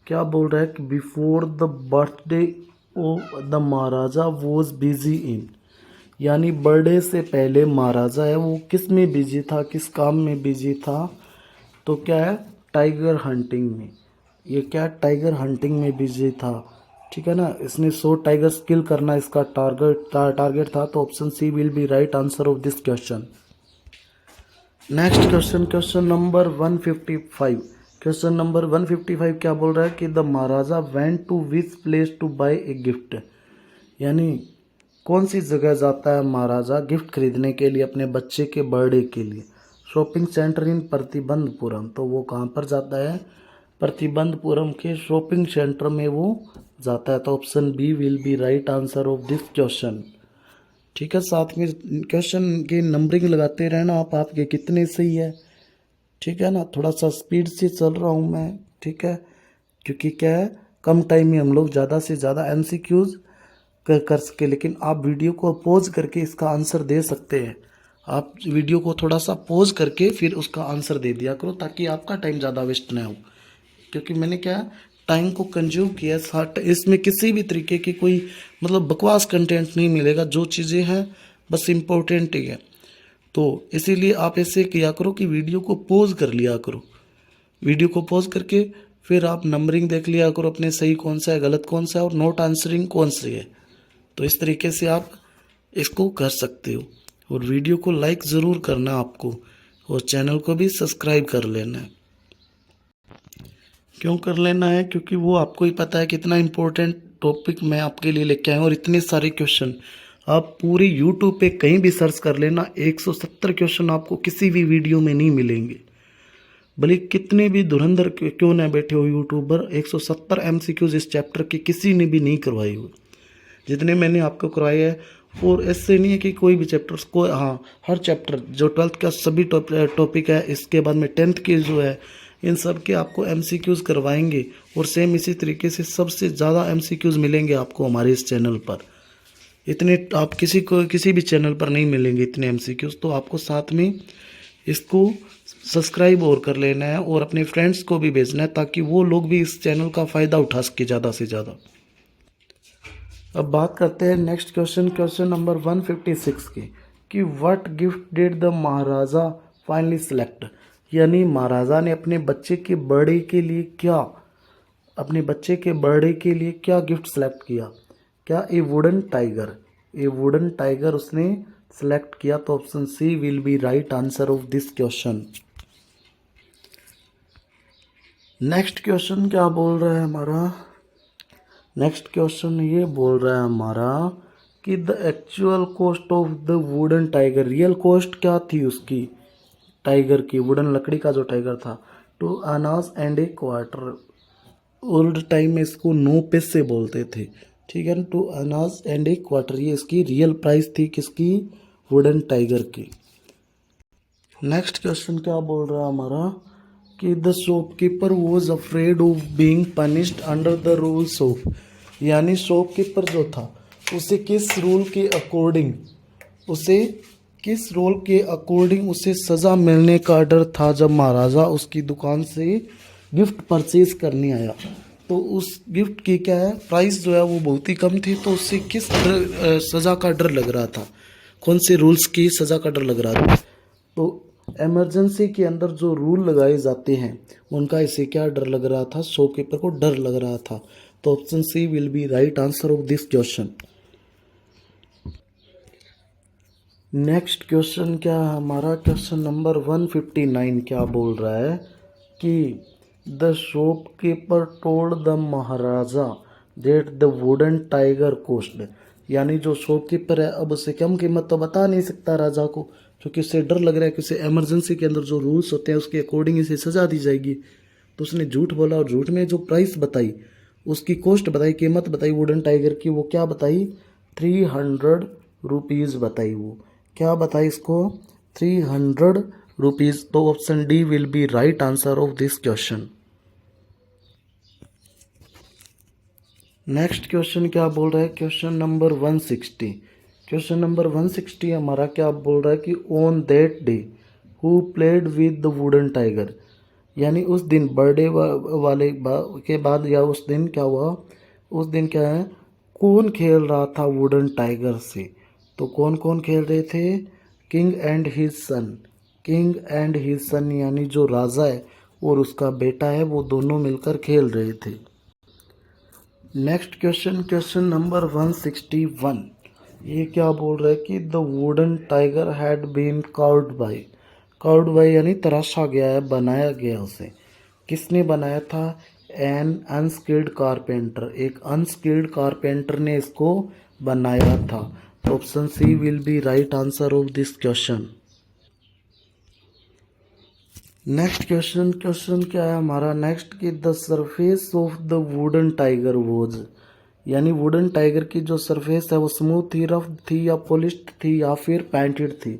क्या बोल रहा है कि before the birthday of the Maharaja was busy in, यानी बर्थडे से पहले महाराजा है वो किस में बिजी था, किस काम में बिजी था? तो क्या है, टाइगर हंटिंग में, ये क्या, टाइगर हंटिंग में बिजी था, ठीक है ना, इसने 100 टाइगर्स किल करना इसका टारगेट था। तो option C will be right answer of this question. Next question, question number 155। Question number 155 क्या बोल रहा है कि the Maharaja went to which place to buy a gift, यानी कौन सी जगह जाता है महाराजा गिफ्ट खरीदने के लिए अपने बच्चे के बर्थडे के लिए। शॉपिंग सेंटर इन प्रतिबंधपुरम, तो वो कहाँ पर जाता है, प्रतिबंधपुरम के शॉपिंग सेंटर में वो जाता है। तो option B will be right answer of this question. ठीक है, साथ में क्वेश्चन की नंबरिंग लगाते रहना आप, आपके कितने सही है। ठीक है ना, थोड़ा सा स्पीड से चल रहा हूँ मैं। ठीक है, क्योंकि क्या है, कम टाइम में हम लोग ज़्यादा से ज़्यादा एमसीक्यूज कर सके। लेकिन आप वीडियो को पॉज करके इसका आंसर दे सकते हैं। आप वीडियो को थोड़ा सा पॉज करके फिर उसका आंसर दे दिया करो, ताकि आपका टाइम ज़्यादा वेस्ट ना हो। क्योंकि मैंने क्या टाइम को कंज्यूम किया, इसमें किसी भी तरीके की कोई मतलब बकवास कंटेंट नहीं मिलेगा। जो चीज़ें हैं बस इम्पोर्टेंट ही है। तो इसीलिए आप ऐसे किया करो कि वीडियो को पॉज कर लिया करो। वीडियो को पॉज करके फिर आप नंबरिंग देख लिया करो, अपने सही कौन सा है गलत कौन सा है और नोट आंसरिंग कौन सी है। तो इस तरीके से आप इसको कर सकते हो। और वीडियो को लाइक ज़रूर करना आपको, और चैनल को भी सब्सक्राइब कर लेना है। क्यों कर लेना है, क्योंकि वो आपको ही पता है कितना इम्पोर्टेंट टॉपिक मैं आपके लिए लेके आया हूँ। और इतने सारे क्वेश्चन आप पूरी यूट्यूब पे कहीं भी सर्च कर लेना, 170 क्वेश्चन आपको किसी भी वीडियो में नहीं मिलेंगे। भले कितने भी धुरंधर क्यों ना बैठे हो यूट्यूबर, 170 एमसीक्यूज इस चैप्टर के किसी ने भी नहीं करवाए हुए जितने मैंने आपको करवाए हैं। और ऐसे नहीं है कि कोई भी चैप्टर को, हाँ हर चैप्टर जो 12th का सभी टॉपिक है, इसके बाद में 10th के जो है, इन सब के आपको एमसीक्यूज करवाएंगे। और सेम इसी तरीके से सबसे ज़्यादा एमसीक्यूज मिलेंगे आपको हमारे इस चैनल पर। इतने आप किसी भी चैनल पर नहीं मिलेंगे इतने एमसीक्यूज। तो आपको साथ में इसको सब्सक्राइब और कर लेना है और अपने फ्रेंड्स को भी भेजना है, ताकि वो लोग भी इस चैनल का फ़ायदा उठा सके ज़्यादा से ज़्यादा। अब बात करते हैं नेक्स्ट क्वेश्चन, क्वेश्चन नंबर 156 की, कि what gift did the Maharaja finally select, यानी महाराजा ने अपने बच्चे के बर्थडे के लिए क्या गिफ्ट सेलेक्ट किया। क्या ए वुडन टाइगर उसने सेलेक्ट किया। तो option C will be right answer of this question. Next question क्या बोल रहा है हमारा, नेक्स्ट क्वेश्चन ये बोल रहा है हमारा कि the actual cost of the wooden tiger, real cost क्या थी उसकी, टाइगर की, वुडन लकड़ी का जो टाइगर था, 2 annas and a quarter. Old time में इसको 9 पैसे बोलते थे। ठीक है ना, 2 आनास एंड ए क्वार्टर, ये इसकी रियल प्राइस थी किसकी, वुडन टाइगर की। नेक्स्ट क्वेश्चन क्या बोल रहा है हमारा कि the shopkeeper was afraid of being punished under the rules of, यानी शॉपकीपर जो था उसे किस रूल के अकॉर्डिंग उसे सज़ा मिलने का डर था जब महाराजा उसकी दुकान से गिफ्ट परचेज करने आया। तो उस गिफ्ट की क्या है, प्राइस जो है वो बहुत ही कम थी। तो उससे किस सज़ा का डर लग रहा था, कौन से रूल्स की सज़ा का डर लग रहा था। तो इमरजेंसी के अंदर जो रूल लगाए जाते हैं उनका इसे क्या डर लग रहा था, शॉपकीपर को डर लग रहा था। तो option C will be right answer of this question. Next question क्या है हमारा, क्वेश्चन नंबर 159 क्या बोल रहा है कि the shopkeeper told the Maharaja that the wooden tiger cost, यानी जो शॉपकीपर है अब उसे कम कीमत तो बता नहीं सकता राजा को, क्योंकि उससे डर लग रहा है कि उसे इमरजेंसी के अंदर जो रूल्स होते हैं उसके अकॉर्डिंग इसे सजा दी जाएगी। तो उसने झूठ बोला और झूठ में जो प्राइस बताई, उसकी कॉस्ट बताई, कीमत बताई वुडन टाइगर की, वो क्या बताई, 300 रुपीज़ बताई। वो क्या बताई इसको, 300 रुपीज़। तो option D will be right answer of this question. Next question क्या बोल रहा है, क्वेश्चन नंबर 160। क्वेश्चन नंबर 160 हमारा क्या बोल रहा है कि on that day who played with the wooden tiger, यानी उस दिन बर्थडे वाले के बाद या उस दिन क्या हुआ, उस दिन क्या है, कौन खेल रहा था वुडन टाइगर से। तो कौन कौन खेल रहे थे, किंग एंड हिज सन, यानी जो राजा है और उसका बेटा है वो दोनों मिलकर खेल रहे थे। नेक्स्ट क्वेश्चन, क्वेश्चन नंबर 161, ये क्या बोल रहा है कि the wooden tiger had been carved by यानी तराशा गया है, बनाया गया उसे। किसने बनाया था? एन अनस्किल्ड कारपेंटर, एक अनस्किल्ड कारपेंटर ने इसको बनाया था। तो option C will be right answer of this question. Next question क्या है हमारा नेक्स्ट कि the surface of the wooden tiger was, यानी वुडन टाइगर की जो सरफेस है वो स्मूथ थी, रफ थी या पॉलिश्ड थी या फिर पेंटेड थी?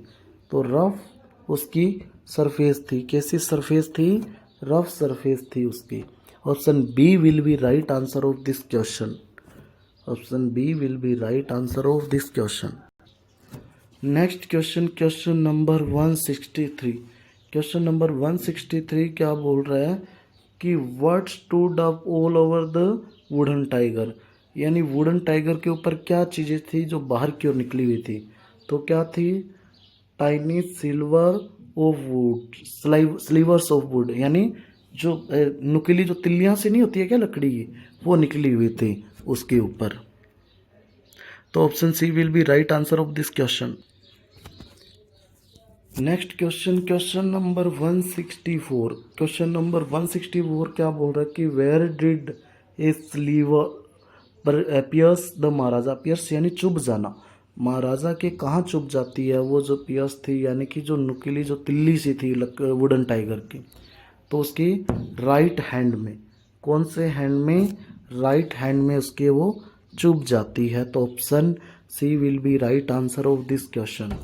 तो रफ उसकी सरफेस थी। कैसी सरफेस थी? रफ सरफेस थी उसकी। Option B will be right answer of this question. Option B will be right answer of this question. Next question number 163। Question number 163 क्या बोल रहा है कि what stood up all over the wooden tiger, यानी wooden tiger के ऊपर क्या चीज़ें थी जो बाहर की ओर निकली हुई थी? तो क्या थी? Tiny sliver of wood, slivers of wood, यानी जो नुकीली जो तिल्लियाँ से नहीं होती है क्या लकड़ी की, वो निकली हुई थी उसके ऊपर। तो option C will be right answer of this question. Next question number 164। Question number 164 क्या बोल रहा है कि वेयर डिड ए स्लीवर पर पियर्स द महाराजा, पियर्स यानी चुभ जाना, महाराजा के कहाँ चुभ जाती है वो जो पियर्स थी, यानी कि जो नुकीली जो तिल्ली सी थी वुडन टाइगर की? तो उसकी राइट हैंड में। कौन से हैंड में? राइट हैंड में उसके वो चुभ जाती है। तो option C will be right answer of this question.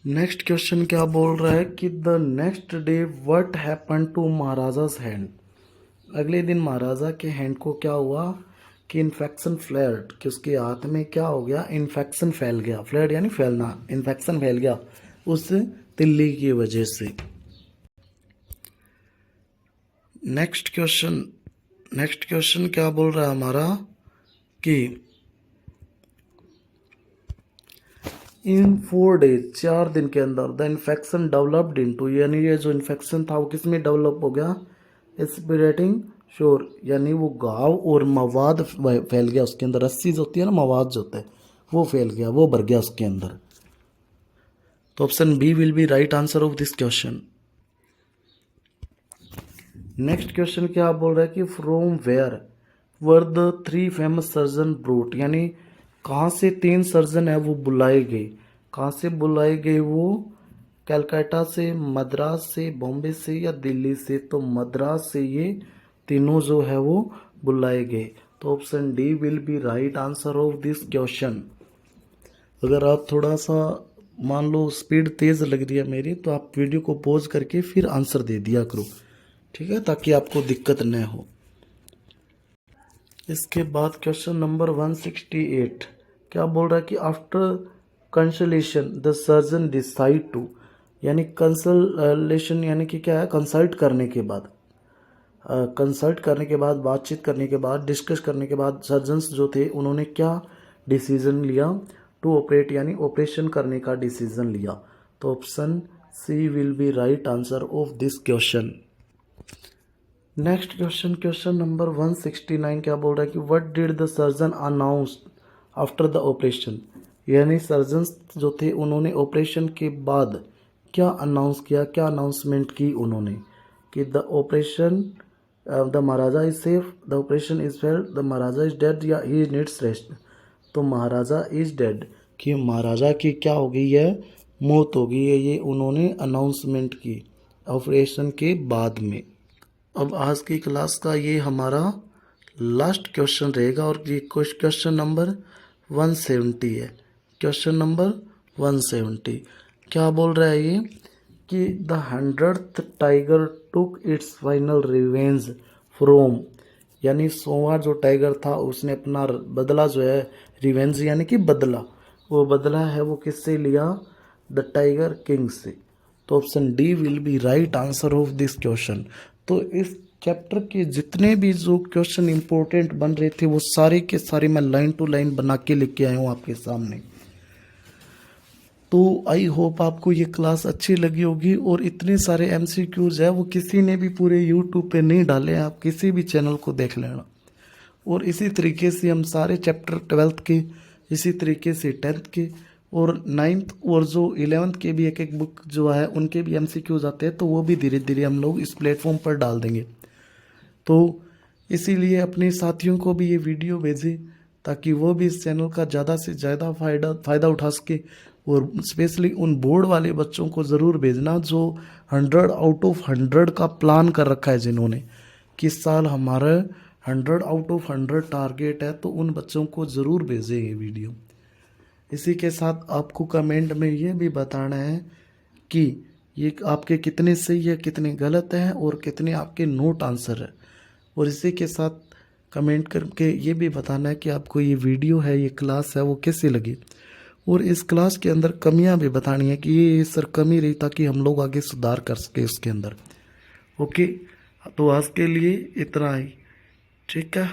Next question क्या बोल रहा है कि the next day what happen to maharaja's hand, अगले दिन महाराजा के हैंड को क्या हुआ कि इन्फेक्शन फ्लेयर्ड, कि उसके हाथ में क्या हो गया? इन्फेक्शन फैल गया। फ्लेयर्ड यानी फैलना, इन्फेक्शन फैल गया उस तिल्ली की वजह से। नेक्स्ट क्वेश्चन क्या बोल रहा है हमारा कि इन 4 डेज, 4 दिन के अंदर द इन्फेक्शन डेवलप्ड इनटू, यानी ये जो इन्फेक्शन था वो किस में डेवलप हो गया? एस्पिरेटिंग श्योर, यानी वो घाव और मवाद फैल गया उसके अंदर। रस्सी जो होती है ना, मवाद जो होता है वो फैल गया, वो भर गया उसके अंदर। तो option B will be right answer of this question. Next question क्या बोल रहा है कि from where were the 3 famous surgeon brought, यानी कहाँ से 3 सर्जन है वो बुलाए गए? कहाँ से बुलाए गए वो? कलकत्ता से, मद्रास से, बॉम्बे से या दिल्ली से? तो मद्रास से ये तीनों जो है वो बुलाए गए। तो option D will be right answer of this question. अगर आप थोड़ा सा मान लो स्पीड तेज़ लग रही है मेरी, तो आप वीडियो को पॉज करके फिर आंसर दे दिया करो, ठीक है, ताकि आपको दिक्कत न हो। इसके बाद क्वेश्चन नंबर 168 क्या बोल रहा है कि after consultation the surgeon decide to, यानी कंसलेशन यानी कि क्या है? कंसल्ट करने के बाद, कंसल्ट करने के बाद, बातचीत करने के बाद, डिस्कस करने के बाद सर्जन्स जो थे उन्होंने क्या डिसीजन लिया? टू ऑपरेट, यानी ऑपरेशन करने का डिसीजन लिया। तो option C will be right answer of this question. Next question number 169 क्या बोल रहा है कि what did the surgeon announce after the operation, यानी सर्जन्स जो थे उन्होंने ऑपरेशन के बाद क्या अनाउंस किया, क्या अनाउंसमेंट की उन्होंने कि the operation the Maharaja is safe, the operation is failed, the Maharaja is dead या ही नीड्स रेस्ट? तो महाराजा इज डेड, कि महाराजा की क्या हो गई है? मौत हो गई है, ये उन्होंने अनाउंसमेंट की ऑपरेशन के बाद में। अब आज की क्लास का ये हमारा लास्ट क्वेश्चन रहेगा और ये क्वेश्चन नंबर 170 है। क्वेश्चन नंबर 170 क्या बोल रहा है ये कि the 100th tiger took its final revenge from, यानी 100वां जो टाइगर था उसने अपना बदला जो है, रिवेंज यानी कि बदला, वो बदला है वो किससे लिया? द टाइगर किंग से। तो option D will be right answer of this question. तो इस चैप्टर के जितने भी जो क्वेश्चन इंपॉर्टेंट बन रहे थे वो सारे के सारे मैं लाइन टू लाइन बना के लेके आया हूँ आपके सामने। तो आई होप आपको ये क्लास अच्छी लगी होगी। और इतने सारे MCQs है वो किसी ने भी पूरे YouTube पे नहीं डाले हैं, आप किसी भी चैनल को देख लेना। और इसी तरीके से हम सारे चैप्टर 12th के, इसी तरीके से 10th के और 9th और जो 11th के भी एक एक बुक जो है उनके भी MCQs आते हैं, तो वो भी धीरे धीरे हम लोग इस प्लेटफॉर्म पर डाल देंगे। तो इसीलिए अपने साथियों को भी ये वीडियो भेजें ताकि वो भी इस चैनल का ज़्यादा से ज़्यादा फ़ायदा उठा सके। और स्पेशली उन बोर्ड वाले बच्चों को ज़रूर भेजना जो 100 आउट ऑफ 100 का प्लान कर रखा है, जिन्होंने कि इस साल हमारा 100 आउट ऑफ 100 टारगेट है, तो उन बच्चों को ज़रूर भेजें ये वीडियो। इसी के साथ आपको कमेंट में ये भी बताना है कि ये आपके कितने सही है, कितने गलत हैं और कितने आपके नोट आंसर है। और इसी के साथ कमेंट करके ये भी बताना है कि आपको ये वीडियो है, ये क्लास है, वो कैसी लगी। और इस क्लास के अंदर कमियां भी बतानी है कि ये सर कमी रही, ताकि हम लोग आगे सुधार कर सके उसके अंदर। ओके, तो आज के लिए इतना ही। ठीक है,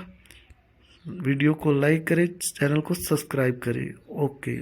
वीडियो को लाइक करें, चैनल को सब्सक्राइब करें। ओके।